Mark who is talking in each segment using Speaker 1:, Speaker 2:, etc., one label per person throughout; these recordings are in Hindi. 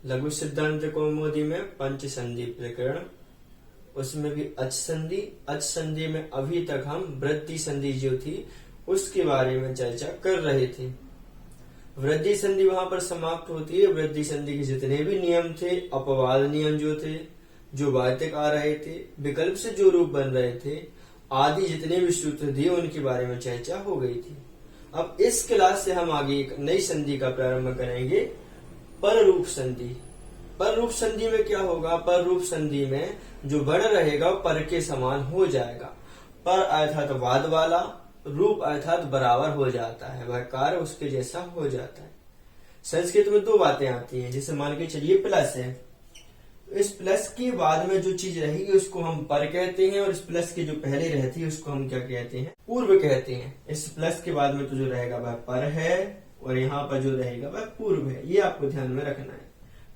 Speaker 1: लघु सिद्धांत कौमुदी में पंच संधि प्रकरण, उसमें भी अच संधि में अभी तक हम वृद्धि संधि जो थी उसके बारे में चर्चा कर रहे थे। वृद्धि संधि वहां पर समाप्त होती है। वृद्धि संधि के जितने भी नियम थे, अपवाद नियम जो थे, जो वार्तिक आ रहे थे, विकल्प से जो रूप बन रहे थे आदि जितने भी सूत्र थे उनके बारे में चर्चा हो गई थी। अब इस क्लास से हम आगे एक नई संधि का प्रारंभ करेंगे, पर रूप संधि। पर रूप संधि में क्या होगा? पर रूप संधि में जो वर्ण रहेगा पर के समान हो जाएगा। पर अर्थात वाद वाला, रूप अर्थात बराबर हो जाता है, वह कार्य उसके जैसा हो जाता है। संस्कृत में दो बातें आती हैं, जैसे मान के चलिए प्लस है, इस प्लस के बाद में जो चीज रहेगी उसको हम पर कहते हैं, और इस प्लस के जो पहले रहती है उसको हम क्या कहते हैं? पूर्व कहते हैं। इस प्लस के बाद में तो जो रहेगा वह पर है, और यहाँ पर जो रहेगा वह पूर्व है। ये आपको ध्यान में रखना है।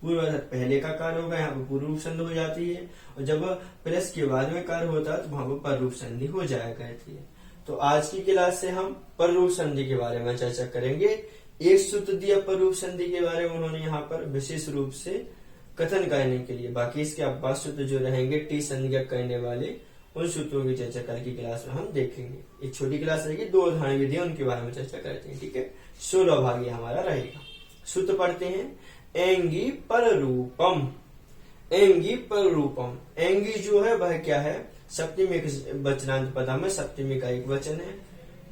Speaker 1: पूर्व अर्थात पहले का कार्य होगा, यहाँ पर पूर्व रूप संधि हो जाती है, और जब प्लस के बाद में कार्य होता है तो वहां पर पर रूप संधि हो जाया करती है। तो आज की क्लास से हम पर रूप संधि के बारे में चर्चा करेंगे। एक सूत्र दिया पर रूप संधि के बारे में उन्होंने यहाँ पर विशेष रूप से कथन करने के लिए, बाकी इसके अब्बास सूत्र जो रहेंगे टी संज्ञक करने वाले, उन सूत्रों की चर्चा कल की क्लास में हम देखेंगे। एक छोटी क्लास रहेगी, दो उदाहरण विधियां उनके बारे में चर्चा करते हैं। ठीक है, 16 भाग हमारा रहेगा। सूत्र पढ़ते हैं, एंगी पर रूपम। एंगी पर रूपम, एंगी जो है वह क्या है? सप्तमी एक वचनांत पदम में, सप्तमी का एक वचन है।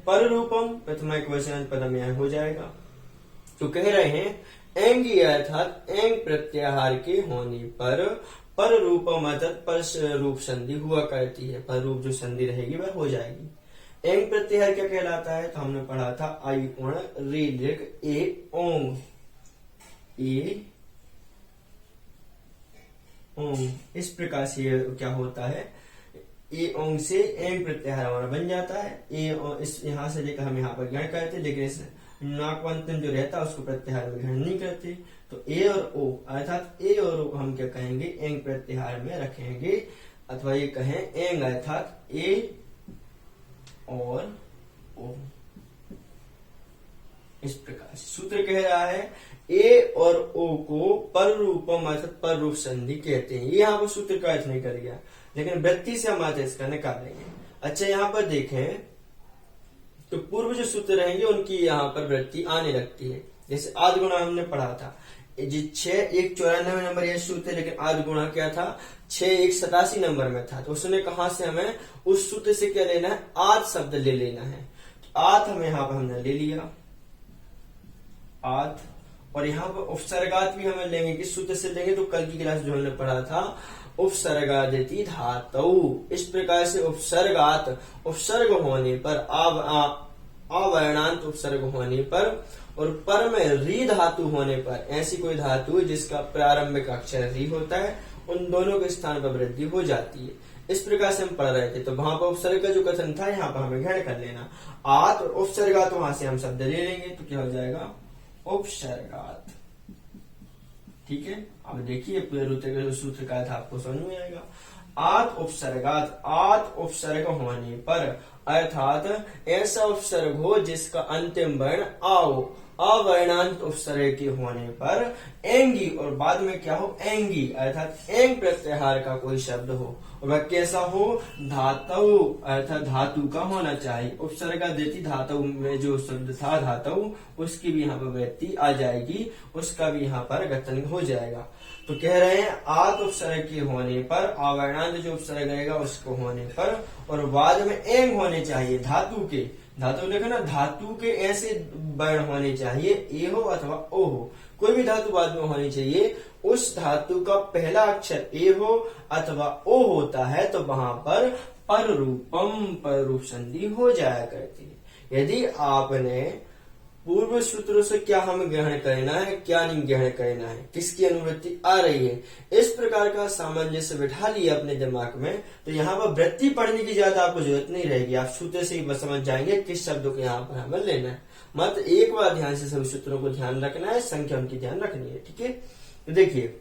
Speaker 1: पर रूपम प्रथमा एक वचनांत पदम यहाँ हो जाएगा। तो कह रहे हैं एंगी अर्थात एंग प्रत्याहार के होने पर रूपम अर्थात पर रूप संधि हुआ करती है। पर रूप जो संधि रहेगी वह हो जाएगी। एंग प्रत्याहार क्या कहलाता है? तो हमने पढ़ा था आई उण री लिख ए ओंग, ए ओंग, इस प्रकार से क्या होता है? ए ओंग से एंग प्रत्याहार हमारा बन जाता है। इस यहाँ से लेकर हम यहाँ पर ग्रहण करते, लेकिन इस नाकवंतन जो रहता है उसको प्रत्याहार में ग्रहण नहीं करते। तो ए और ओ अर्थात ए और ओ को हम क्या कहेंगे? एंग प्रत्याहार में रखेंगे, अथवा ये कहें एंग अर्थात ए और ओ। इस प्रकार से सूत्र कह रहा है ए और ओ को पर रूपम अर्थात पर रूप संधि कहते हैं। ये यहाँ पर सूत्र का अर्थ नहीं कर गया, लेकिन वृत्ति से हम आज इसका निकालेंगे। अच्छा, यहाँ पर देखें तो पूर्व जो सूत्र रहेंगे उनकी यहाँ पर वृत्ति आने लगती है। जैसे आदि गुणा हमने पढ़ा था, 6 1 94 नंबर यह सूत्र, लेकिन आदि गुणा क्या था? 6 1 87 नंबर में था। तो उसने कहा से हमें उस सूत्र से क्या लेना है? आद शब्द ले लेना है। तो आद हमें यहाँ पर हमने ले लिया, आद, और यहाँ पर उपसर्गात भी हमें लेंगे। किस सूत्र से लेंगे? तो कल की क्लास जो हमने पढ़ा था उपसर्गादिति धातु। इस प्रकार से उपसर्गात, उपसर्ग होने पर, अवर्णांत उपसर्ग होने पर, और पर में री धातु होने पर, ऐसी कोई धातु जिसका प्रारंभिक अक्षर री होता है, उन दोनों के स्थान पर वृद्धि हो जाती है। इस प्रकार से हम पढ़ रहे थे। तो वहां पर उपसर्ग का जो कथन था यहाँ पर हमें ग्रहण कर लेना। आत और उपसर्गात, वहां से हम शब्द ले लेंगे तो क्या हो जाएगा? उपसर्गात। ठीक है, अब देखिए पूरे सूत्र का था आपको समझ में आएगा। आत उपसर्गात, आत उपसर्ग होने पर अर्थात ऐसा उपसर्ग हो जिसका अंतिम वर्ण आओ, अवर्णांत उपसर्ग के होने पर एंगी, और बाद में क्या हो? एंगी अर्थात एंग प्रत्याहार का कोई शब्द हो, और वह कैसा हो? धातु अर्थात धातु का होना चाहिए। उपसर्गा देती धातु में जो शब्द था धातु, उसकी भी यहाँ पर वृत्ति आ जाएगी, उसका भी यहाँ पर गठन हो जाएगा। तो कह रहे हैं आत उपसर्ग के होने पर, अवर्णांत जो उपसर्ग रहेगा उसको होने पर, और बाद में एंग होने चाहिए धातु के। धातु देखो ना, धातु के ऐसे वर्ण होने चाहिए, ए हो अथवा ओ हो, कोई भी धातु बाद में होनी चाहिए। उस धातु का पहला अक्षर ए हो अथवा ओ होता है तो वहां पर रूपम, पर रूप संधि हो जाया करती है। यदि आपने पूर्व सूत्रों से क्या हमें ग्रहण करना है, क्या नहीं ग्रहण करना है, किसकी अनुवृत्ति आ रही है, इस प्रकार का सामंजस्य बिठा लिया अपने दिमाग में, तो यहाँ पर वृत्ति पढ़ने की ज्यादा आपको जरूरत नहीं रहेगी। आप सूत्र से ही समझ जाएंगे किस शब्दों को यहाँ पर हमें लेना है। मत एक बार ध्यान से सभी सूत्रों को ध्यान रखना है, संख्या उनकी ध्यान रखनी है। ठीक है, तो देखिए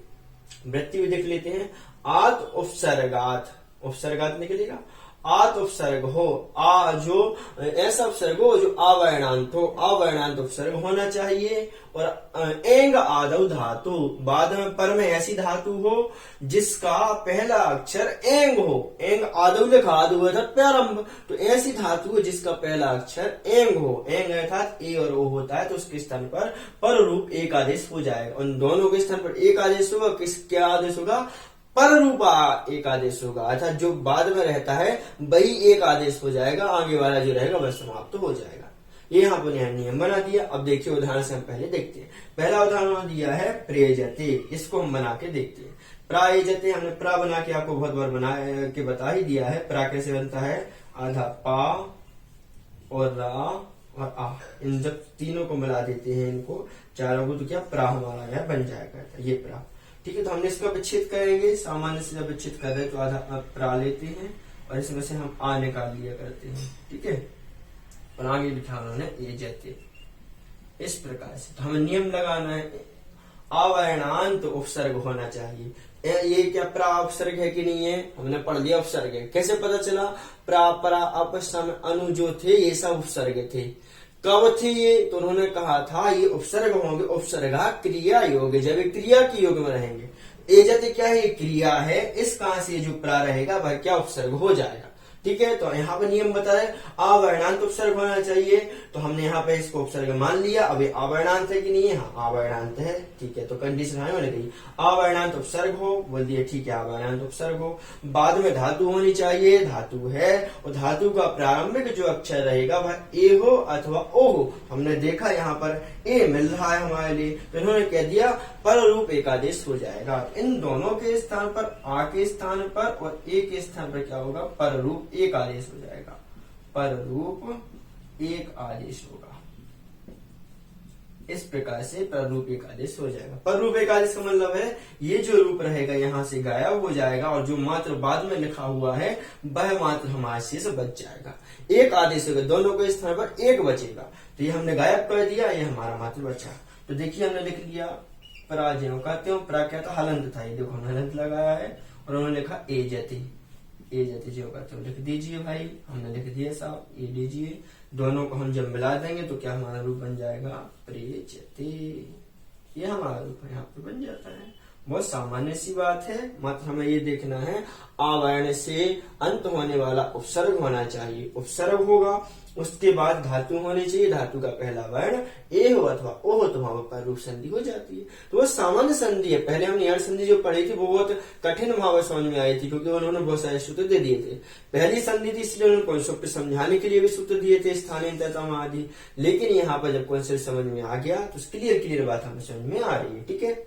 Speaker 1: वृत्ति भी देख लेते हैं। आत उपसर्गात, उपसर्गात निकलेगा। आत उपसर्ग हो, आ जो ऐसा उपसर्ग हो जो अवर्णांत हो, अवर्णांत उपसर्ग होना चाहिए। और एंग आदौ धातु, बाद में पर में ऐसी धातु हो जिसका पहला अक्षर एंग हो। एंग आदौ लिखा, आदौ अर्थात प्रारंभ, तो ऐसी धातु हो जिसका पहला अक्षर एंग हो। एंग अर्थात ए और ओ होता है, तो उसके स्थान पर रूप एक आदेश हो जाएगा। उन दोनों के स्थान पर एक आदेश होगा, क्या आदेश होगा? पर रूपा एक आदेश होगा, अर्थात जो बाद में रहता है वही एक आदेश हो जाएगा, आगे वाला जो रहेगा वह समाप्त हो जाएगा। ये यहाँ पर नियम बना दिया। अब देखिए उदाहरण से हम पहले देखते हैं। पहला उदाहरण दिया है प्रेजते, इसको हम बना के देखते हैं। प्रायजते हमने प्रा बना के आपको बहुत बार बना के बता ही दिया है। प्रा कैसे बनता है? आधा पा और रा और आ, इन जब तीनों को मिला देते हैं, इनको चारों को, तो क्या प्रा हमारा यह बन जाएगा, ये प्रा। ठीक है, तो हमने इसका विच्छेद करेंगे। सामान्य से जब विच्छेद कर रहे तो आधा प्रा लेते हैं और इसमें से हम आ निकाल लिया करते हैं। ठीक है, और आगे लिखा उन्होंने ये जैते, इस प्रकार से। तो हमें नियम लगाना है, अवर्णांत उपसर्ग होना चाहिए। ये क्या प्रा उपसर्ग है कि नहीं है? हमने पढ़ लिया उपसर्ग है। कैसे पता चला? प्रा परा अप सम अनु जो थे ये सब उपसर्ग थे। कब थे ये? तो उन्होंने कहा था ये उपसर्ग होंगे, उपसर्गा क्रिया योग, जब ये क्रिया के योग में रहेंगे। एजते क्या है? ये क्रिया है, इस कहां से जो प्रा रहेगा वह क्या उपसर्ग हो जाएगा। ठीक है, तो यहाँ पे नियम बताए अवर्णांत उपसर्ग होना चाहिए, तो हमने यहाँ पे इसको उपसर्ग मान लिया। अब ये अवर्णांत है कि नहीं है? हाँ अवर्णांत है। ठीक है, तो कंडीशन हमें लग गई अवर्णांत उपसर्ग हो, बोल दिए ठीक है अवर्णांत उपसर्ग हो। बाद में धातु होनी चाहिए, धातु है, और धातु का प्रारंभिक जो अक्षर रहेगा वह ए हो अथवा ओ हो। हमने देखा यहाँ पर ए मिल रहा है हमारे लिए, तो इन्होंने कह दिया पर रूप एक आदेश हो जाएगा। इन दोनों के स्थान पर, आ के स्थान पर और ए के स्थान पर क्या होगा? पर रूप एक आदेश हो जाएगा, पर रूप एक आदेश होगा। इस प्रकार से पर रूप एक आदेश हो जाएगा। पर रूप एक आदेश का मतलब है ये जो रूप रहेगा यहाँ से गायब हो जाएगा और जो मात्र बाद में लिखा हुआ है वह मात्र हमारे से बच जाएगा। एक आदेश होगा, दोनों के स्थान पर एक बचेगा, तो ये हमने गायब कर दिया, ये हमारा मात्र बचा। तो देखिए हमने लिख लिया पराजयों का त्यों, प्रा क्या था? हलंत था, ये देखो हमने हलंत लगाया है और उन्होंने लिखा ए जति, ए जति जो का त्यों लिख दीजिए भाई, हमने लिख दिया साहब, ये लीजिए। दोनों को हम जब मिला देंगे तो क्या हमारा रूप बन जाएगा? प्रेजते, ये हमारा रूप यहाँ पे बन जाता है। बहुत सामान्य सी बात है, मात्र हमें ये देखना है आवर्ण से अंत होने वाला उपसर्ग होना चाहिए। उपसर्ग होगा, उसके बाद धातु होनी चाहिए, धातु का पहला वर्ण ए हो अथवा ओ हो, तो वहां पर रूप संधि हो जाती है। तो वो सामान्य संधि है। पहले हमने अण संधि जो पढ़ी थी वो बहुत कठिन भाव समझ में आई थी, क्योंकि उन्होंने बहुत सारे सूत्र दे दिए थे। पहली संधि थी इसलिए उन्होंने कॉन्सेप्ट समझाने के लिए भी सूत्र दिए थे, स्थानीय आदि। लेकिन यहाँ पर जब कॉन्सेप्ट समझ में आ गया तो क्लियर बात हमें समझ में आ रही है। ठीक है,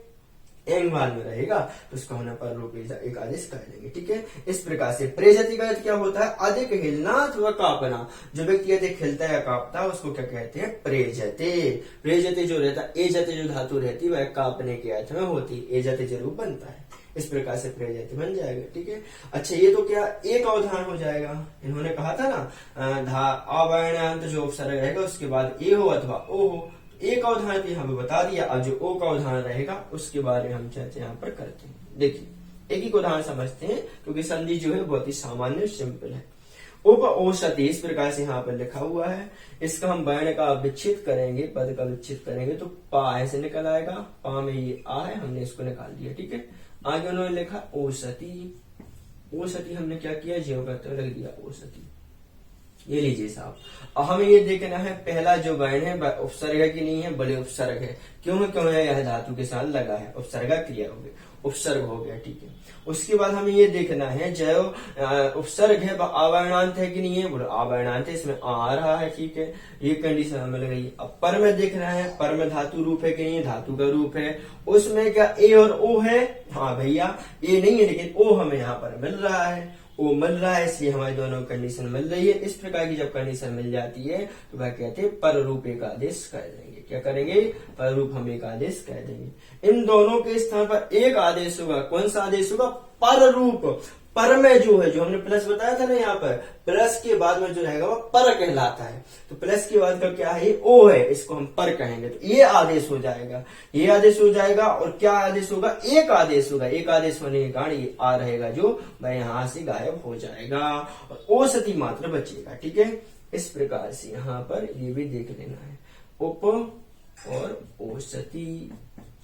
Speaker 1: एंग बाद में रहेगा तो उसको हमने पर रूप एक आदेश कर लेंगे। ठीक है, इस प्रकार से प्रेजति का अर्थ क्या होता है? अधिक हिलना अथवा कांपना। जो व्यक्ति अधिक हिलता है या कांपता है उसको क्या कहते हैं? प्रेजते। प्रेजते जो रहता है, एजते जो धातु रहती है वह कांपने के अर्थ में होती है, एजते जो रूप बनता है। इस प्रकार से प्रेजति बन जाएगा। ठीक है, अच्छा ये तो क्या एक अवधान हो जाएगा। इन्होंने कहा था ना अवर्णांत जो उपसर्ग रहेगा उसके बाद ए हो अथवा ओ हो, एक अवधान यहाँ पे बता दिया। अब जो ओ का उदाहरण रहेगा उसके बारे में हम चर्चा यहाँ पर करते हैं। देखिए एक ही उदाहरण समझते हैं, क्योंकि संधि जो है बहुत ही सामान्य सिंपल है। उप औषधि इस प्रकार से यहाँ पर लिखा हुआ है। इसका हम वर्ण का विच्छेद करेंगे, पद का विच्छेद करेंगे तो पा ऐसे निकल आएगा। पा में ये आ है, हमने इसको निकाल दिया। ठीक है, आगे उन्होंने लिखा औषधि। औषधि हमने क्या किया? जीव करते हुए लिख दिया औषधि। ये लीजिए साहब, अब हमें ये देखना है पहला जो वर्ण है वह उपसर्ग है कि नहीं है? बड़े उपसर्ग है। क्यों है? यह धातु के साथ लगा है, उपसर्ग क्रिया हो गया, उपसर्ग हो गया। ठीक है, उसके बाद हमें ये देखना है जो उपसर्ग है वह अवर्णांत है कि नहीं है? बोलो अवर्णांत है, इसमें आ रहा है। ठीक है, ये कंडीशन हमें लग रही है। अब पर में देखना है, पर में धातु रूप है कि नहीं? धातु का रूप है। उसमें क्या ए और ओ है? हाँ भैया, ए नहीं है लेकिन ओ हमें यहाँ पर मिल रहा है, वो मिल रहा है, इसलिए हमारी दोनों कंडीशन मिल रही है। इस प्रकार की जब कंडीशन मिल जाती है तो वह कहते हैं पर रूप एक आदेश कर देंगे। क्या करेंगे? पर रूप हम एक आदेश कह देंगे। इन दोनों के स्थान पर एक आदेश होगा। कौन सा आदेश होगा? पर रूप। पर में जो है, जो हमने प्लस बताया था ना, यहाँ पर प्लस के बाद में जो रहेगा वो पर कहलाता है। तो प्लस के बाद का क्या है, ये ओ है, इसको हम पर कहेंगे, तो ये आदेश हो जाएगा, ये आदेश हो जाएगा। और क्या आदेश होगा, एक आदेश होगा। एक आदेश होने के कारण ये आ रहेगा जो वह यहाँ से गायब हो जाएगा और औसती मात्र बचेगा। ठीक है, इस प्रकार से यहाँ पर ये भी देख लेना है, उप और औसती,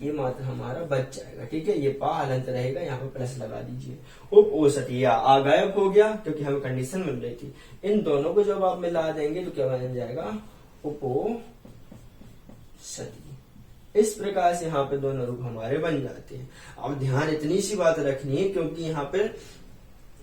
Speaker 1: ये मात्र हमारा बच जाएगा। ठीक है, ये पा हलंत रहेगा, यहाँ पर प्लस लगा दीजिए। उप औसती या आ गायब हो गया क्योंकि हमें कंडीशन मिल रही थी। इन दोनों को जब आप मिला देंगे तो क्या बन जाएगा, उपो सती। इस प्रकार से यहाँ पे दोनों रूप हमारे बन जाते हैं। अब ध्यान इतनी सी बात रखनी है, क्योंकि यहाँ पे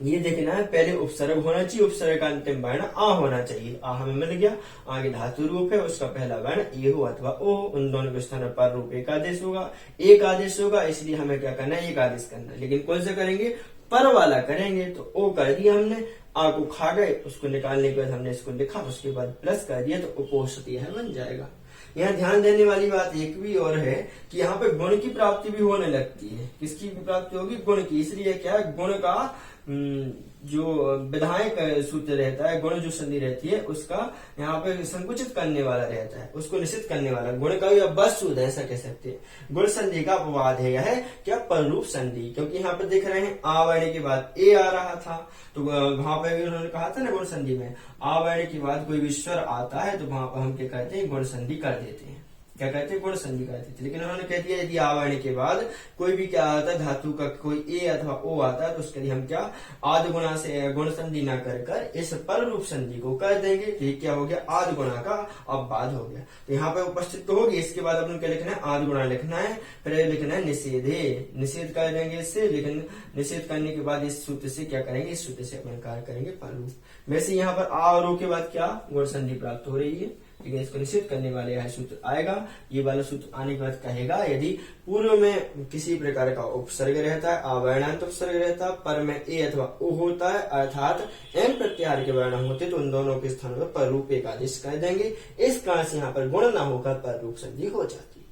Speaker 1: ये देखना है, पहले उपसर्ग होना चाहिए, उपसर्ग का अंतिम वर्ण आ होना चाहिए। आ हमें मिल गया, आगे धातु रूप है, उसका पहला वर्ण ए हो अथवा ओ, उन दोनों के स्थान पर रूप एक आदेश होगा। एक आदेश होगा, इसलिए हमें क्या करना है, एक आदेश करना है। लेकिन कौन सा करेंगे, पर वाला करेंगे। तो ओ कर दिया हमने, आ को खा गए, उसको निकालने के बाद हमने इसको लिखा, उसके बाद प्लस कर दिया, तो उपोषती है बन जाएगा। यहाँ ध्यान देने वाली बात एक भी और है कि यहाँ पे गुण की प्राप्ति भी होने लगती है। किसकी प्राप्ति होगी, गुण की। इसलिए क्या है, गुण का जो विधायक सूत्र रहता है, गुण जो संधि रहती है, उसका यहाँ पे संकुचित करने वाला रहता है, उसको निश्चित करने वाला। गुण का या बस सूत्र ऐसा कह सकते हैं। गुण संधि का अपवाद है यह क्या, पररूप संधि, क्योंकि यहाँ पे देख रहे हैं आ वर्ण के बाद ए आ रहा था, तो वहां पे उन्होंने कहा था ना, गुण संधि में आ वर्ण के बाद कोई भी स्वर आता है तो वहां पर हम क्या कहते हैं, गुण संधि कर देते हैं। क्या कहते हैं, गुण संधि करते थे। लेकिन उन्होंने कह दिया यदि आ वर्ण के बाद कोई भी क्या आता है, धातु का कोई ए अथवा ओ आता है, तो उसके लिए हम क्या आद गुणा से गुण संधि ना कर इस पर रूप संधि को कर देंगे। तो ये क्या हो गया, आद गुणा का अपवाद हो गया। तो यहाँ पे उपस्थित तो होगी, इसके बाद अपन क्या लिखना है, आद गुणा लिखना है, फिर लिखना है निषेधे, निषेध कर देंगे इससे। लेकिन निषेध करने के बाद इस सूत्र से क्या करेंगे, इस सूत्र से अपन कार्य करेंगे पर रूप। वैसे यहाँ पर आ और ओ के बाद क्या गुण संधि प्राप्त हो रही है, लेकिन इसको निश्चित करने वाले यह सूत्र आएगा। ये वाला सूत्र आने के बाद कहेगा, यदि पूर्व में किसी प्रकार का उपसर्ग रहता है, अवर्णांत उपसर्ग रहता है, पर में ए अथवा ओ होता है, अर्थात एन प्रत्याहार के वर्ण होते, तो उन दोनों के स्थान पर पररूप एक आदेश कर देंगे। इस कारण से यहाँ पर गुण न होकर पररूप संधि हो जाती है।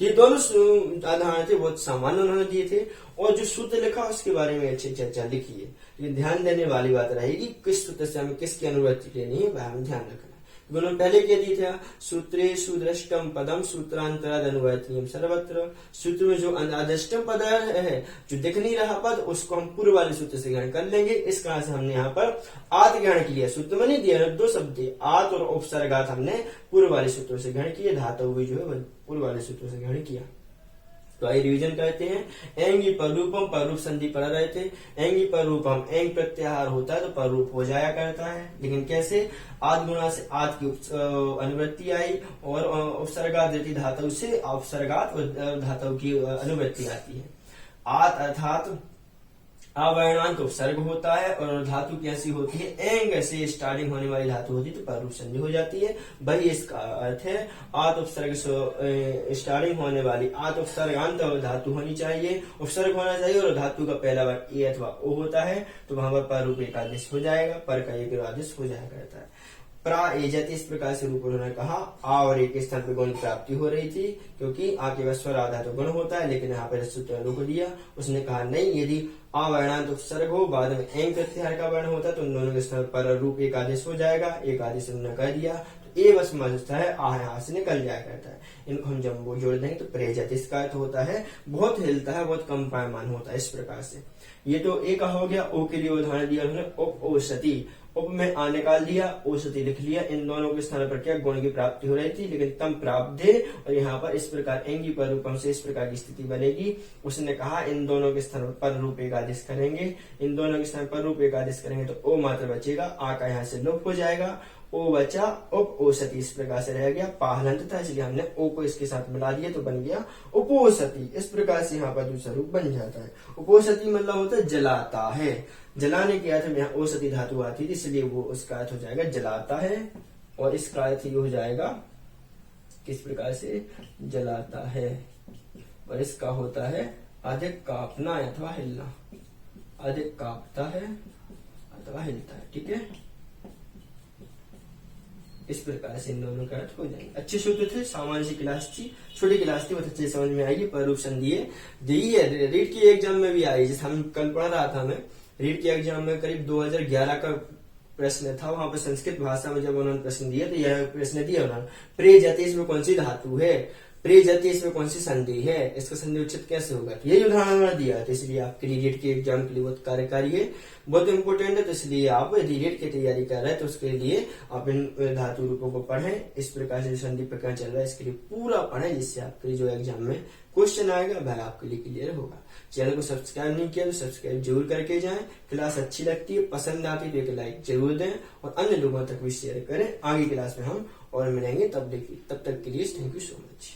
Speaker 1: ये दोनों उदाहरण थे, बहुत सामान्य उन्होंने दिए थे, और जो सूत्र लिखा उसके बारे में अच्छी चर्चा लिखी है। लेकिन ध्यान देने वाली बात रहेगी, किस सूत्र से हमें किसकी अनुवृत्ति लेनी है, वह हमें ध्यान रखना। उन्होंने पहले क्या दी था, सूत्रेषु दृष्टम पदम सूत्रांतराद अनुवर्तनीयम सर्वत्र। सूत्र में जो अदृष्टम पद है, जो दिख नहीं रहा पद, उसको हम पूर्व वाले सूत्र से ग्रहण कर लेंगे। इस कारण से हमने यहाँ पर आत ग्रहण किया, सूत्र में नहीं दिया, दो शब्द आत और उपसर्गात हमने पूर्व वाले सूत्रों से ग्रहण किए, धातु भी जो है पूर्व वाले सूत्रों से ग्रहण किया। तो आइए रिवीजन करते हैं। एंगी पर रूपम, पर रूप संधि पढ़ रहे थे। एंगी पर रूपम, एंग प्रत्याहार होता है तो पर रूप हो जाया करता है। लेकिन कैसे, आद गुणा से आद की अनुवृत्ति आई, और उपसर्गात देती धातु से उपसर्गात और धातु की अनुवृत्ति आती है। आत अर्थात अवर्णांत उपसर्ग होता है, और धातु कैसी होती है, एंग से स्टार्टिंग होने वाली धातु होती है तो पर रूप संधि हो जाती है। वही इसका अर्थ है, आत उपसर्ग से स्टार्टिंग होने वाली आत उपसर्गांत धातु होनी चाहिए, उपसर्ग होना चाहिए, और धातु का पहला वर्ण ए अथवा ओ होता है, तो वहां पर रूप एक आदेश हो जाएगा, पर का एक आदेश हो जाया करता है। प्राएजत, इस प्रकार से रूप उन्होंने कहा, आ और एक स्थान पर गुण प्राप्ति हो रही थी, क्योंकि आ के बाद स्वर आधा तो गुण होता है, लेकिन यहाँ पर सूत्र रोक दिया। उसने कहा नहीं, यदि आ वर्णांत उपसर्ग हो, बाद में एंग प्रत्याहार का वर्ण होता है, तो उन दोनों के स्थान पर रूप एक आदेश हो जाएगा। एक आदेश उन्होंने कर दिया, तो ए बस मजता है, आ यहाँ से निकल जाया करता है। इनको हम जब वो जोड़ देंगे तो प्रेजत, इसका अर्थ होता है बहुत हिलता है, बहुत कम पायमान होता है। इस प्रकार से ये तो ए का हो गया। ओ के लिए उदाहरण दिया उन्होंने, उप औसती, उप में आ निकाल दिया, औसती लिख लिया। इन दोनों के स्थान पर क्या गुण की प्राप्ति हो रही थी, लेकिन तम प्राप्त है, और यहाँ पर इस प्रकार एंगी पर रूपम से इस प्रकार की स्थिति बनेगी। उसने कहा इन दोनों के स्थान पर रूप एक आदेश करेंगे, इन दोनों के स्थान पर रूप एक आदेश करेंगे तो ओ मात्र बचेगा, आ का यहाँ से लोप हो जाएगा, ओ बचा, उप औसती इस प्रकार से रह गया। पाहलंत था, इसलिए हमने ओ को इसके साथ मिला दिया तो बन गया उपोषती। इस प्रकार से यहाँ पर दूसरा रूप बन जाता है। उपोषती मतलब होता है जलाता है, जलाने के अर्थ में यहाँ औसती धातु आती थी, इसलिए वो उसका अर्थ हो जाएगा जलाता है, और इसका अर्थ ये हो जाएगा किस प्रकार से, जलाता है, और इसका होता है अधिक कांपना अथवा हिलना, अधिक कांपता है अथवा हिलता है। ठीक है, इस प्रकार से इन दोनों का अर्थ हो जाएंगे। अच्छे सूत्र थे, सामान्य सी क्लास थी, छोटी क्लास थी, बहुत अच्छे समझ में आएगी। पर रूप संधि दी है, रीट की एग्जाम में भी आई, जैसे हम कल पढ़ रहा था मैं रीट के एग्जाम में करीब 2011 का प्रश्न था, वहां पर संस्कृत भाषा में जब उन्होंने प्रश्न दिया तो यह प्रश्न दिया उन्होंने, प्रेजति इसमें कौन सी धातु है, प्रेजति इसमें कौन सी संधि है, इसका संधि उचित कैसे होगा। तो यही उदाहरण उन्होंने दिया था, इसलिए आपके रीट के एग्जाम के लिए बहुत कार्यकारी है, बहुत इंपोर्टेंट है। तो इसलिए आप यदि रीट की तैयारी कर रहे हैं तो उसके लिए आप इन धातु रूपों को पढ़ें। इस प्रकार से जो संधि प्रकरण चल रहा है इसके लिए पूरा पढ़ें, जिससे आपके जो एग्जाम में क्वेश्चन आएगा वह आपके लिए क्लियर होगा। चैनल को सब्सक्राइब नहीं किया तो सब्सक्राइब जरूर करके जाएं। क्लास अच्छी लगती है, पसंद आती है तो एक लाइक जरूर दें और अन्य लोगों तक भी शेयर करें। आगे क्लास में हम और मिलेंगे, तब तक के लिए थैंक यू सो मच।